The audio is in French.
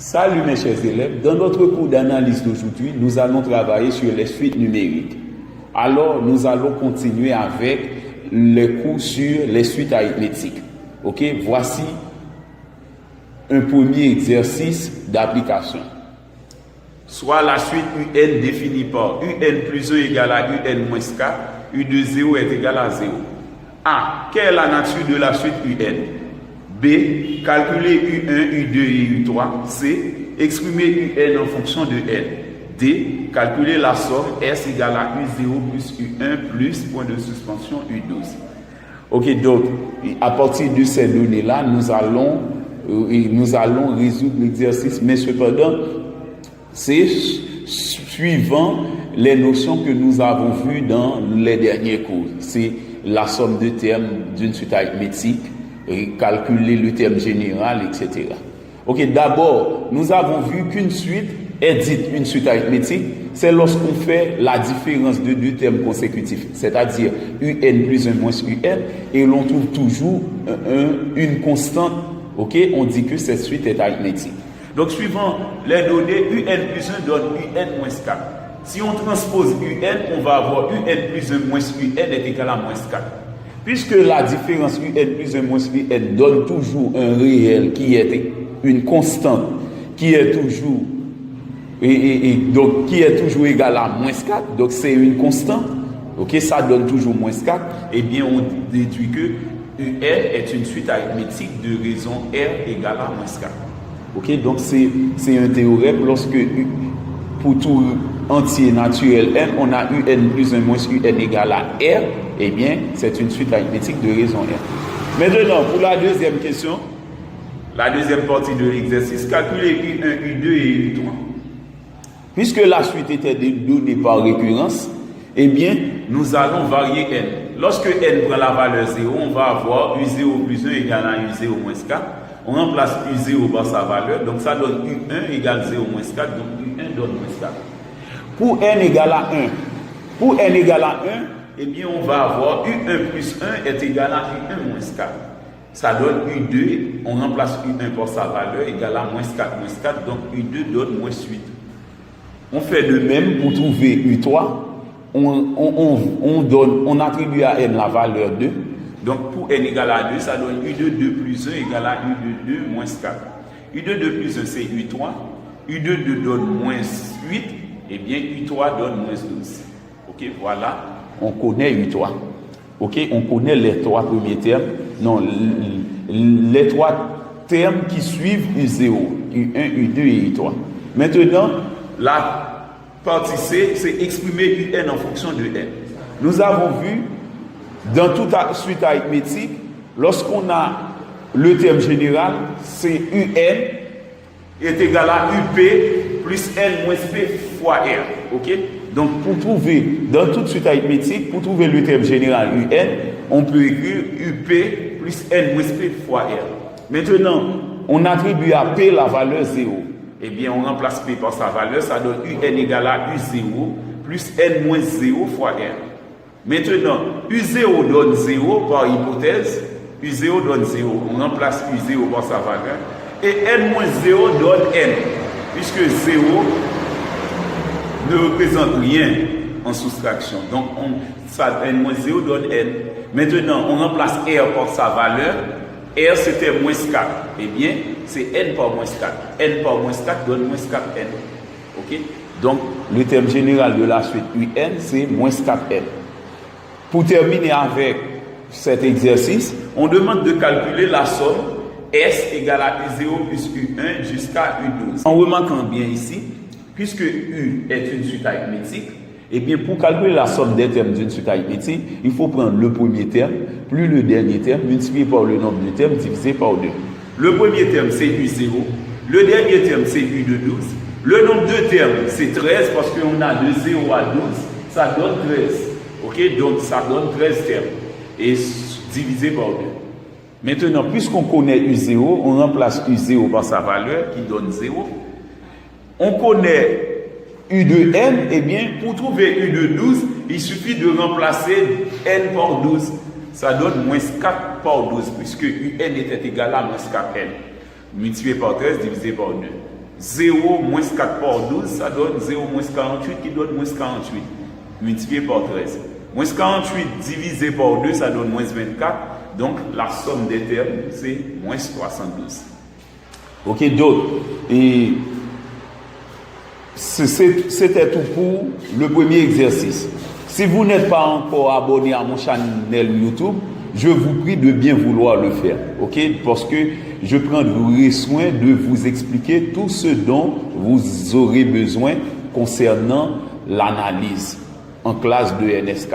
Salut mes chers élèves, dans notre cours d'analyse d'aujourd'hui, nous allons travailler sur les suites numériques. Alors, nous allons continuer avec les cours sur les suites arithmétiques. Ok, voici un premier exercice d'application. Soit la suite UN définie par UN plus 1 égale à UN moins 4, U de 0 est égal à 0. A. Quelle est la nature de la suite UN? B. Calculer U1, U2 et U3. C. Exprimer UN en fonction de N. D. Calculer la somme S égale à U0 plus U1 plus point de suspension U12. Ok, donc à partir de ces données-là, nous allons résoudre l'exercice, mais cependant, c'est suivant les notions que nous avons vues dans les derniers cours. C'est la somme de termes d'une suite arithmétique, calculer le terme général, etc. Ok, d'abord, nous avons vu qu'une suite est dite une suite arithmétique, c'est lorsqu'on fait la différence de deux termes consécutifs, c'est-à-dire UN plus 1 moins UN, et l'on trouve toujours une constante. Ok, on dit que cette suite est arithmétique. Donc, suivant les données, UN plus 1 donne UN moins 4. Si on transpose UN, on va avoir UN plus 1 moins UN est égal à moins 4. Puisque la différence UN plus 1 moins UN donne toujours un réel qui est une constante, qui est toujours donc qui est toujours égal à moins 4, donc c'est une constante, ok, ça donne toujours moins 4, et bien on déduit que UN est une suite arithmétique de raison R égale à moins 4. Ok, donc c'est un théorème lorsque pour tout entier naturel N, on a UN plus 1 moins UN égale à R, eh bien c'est une suite arithmétique de raison R. Maintenant, pour la deuxième question, la deuxième partie de l'exercice, calculer U1, U2 et U3. Puisque la suite était donnée par récurrence, eh bien, nous allons varier N. Lorsque N prend la valeur 0, on va avoir U0 plus 1 égale à U0 moins 4. On remplace U0 par sa valeur, donc ça donne U1 égale 0 moins 4, donc U1 donne moins 4. Pour N égale à 1, eh bien, on va avoir U1 plus 1 est égal à U1 moins 4. Ça donne U2, on remplace U1 par sa valeur égale à moins 4, donc U2 donne moins 8. On fait de même pour trouver U3, on attribue à N la valeur 2. Donc pour N égale à 2, ça donne U2 2 plus 1 égale à U2 2 moins 4. U2 2 plus 1 c'est U3, U2 2 donne moins 8, et bien U3 donne moins 12. Ok, voilà, on connaît U3. Ok, on connaît les trois premiers termes, non, les trois termes qui suivent U0, U1, U2 et U3. Maintenant, la partie C, c'est exprimer UN en fonction de N. Nous avons vu, dans toute suite arithmétique, lorsqu'on a le terme général, c'est UN est égal à UP plus N moins P fois R. Ok? Donc, pour trouver, dans toute suite arithmétique, pour trouver le terme général UN, on peut écrire UP plus N moins P fois R. Maintenant, on attribue à P la valeur 0. Eh bien, on remplace P par sa valeur, ça donne UN égale à U0 plus N moins 0 fois R. Maintenant, U0 donne 0 par hypothèse, U0 donne 0, on remplace U0 par sa valeur, et N moins 0 donne N, puisque 0 ne représente rien en soustraction. Donc, N moins 0 donne N. Maintenant, on remplace R par sa valeur, R c'était moins 4, eh bien, c'est N par moins 4. N par moins 4 donne moins 4N. Ok? Donc, le terme général de la suite UN, c'est moins 4N. Pour terminer avec cet exercice, on demande de calculer la somme S égale à U0 plus U1 jusqu'à U12. En remarquant bien ici, puisque U est une suite arithmétique, eh bien, pour calculer la somme des termes d'une suite arithmétique, il faut prendre le premier terme, plus le dernier terme, multiplié par le nombre de termes, divisé par 2. Le premier terme, c'est U0. Le dernier terme, c'est U de 12. Le nombre de termes, c'est 13, parce qu'on a de 0 à 12, ça donne 13. Ok, donc ça donne 13 termes. Et divisé par 2. Maintenant, puisqu'on connaît U0, on remplace U0 par sa valeur, qui donne 0. On connaît U de N, eh bien, pour trouver U de 12, il suffit de remplacer N par 12. Ça donne moins 4 par 12, puisque UN était égal à moins 4N. Multiplié par 13, divisé par 2. 0 moins 4 par 12, ça donne 0 moins 48 qui donne moins 48, multiplié par 13. Moins 48 divisé par 2, ça donne moins 24. Donc, la somme des termes, c'est moins 72. Ok, donc, et c'était tout pour le premier exercice. Si vous n'êtes pas encore abonné à mon channel YouTube, je vous prie de bien vouloir le faire, ok? Parce que je prendrai soin de vous expliquer tout ce dont vous aurez besoin concernant l'analyse en classe de NSK.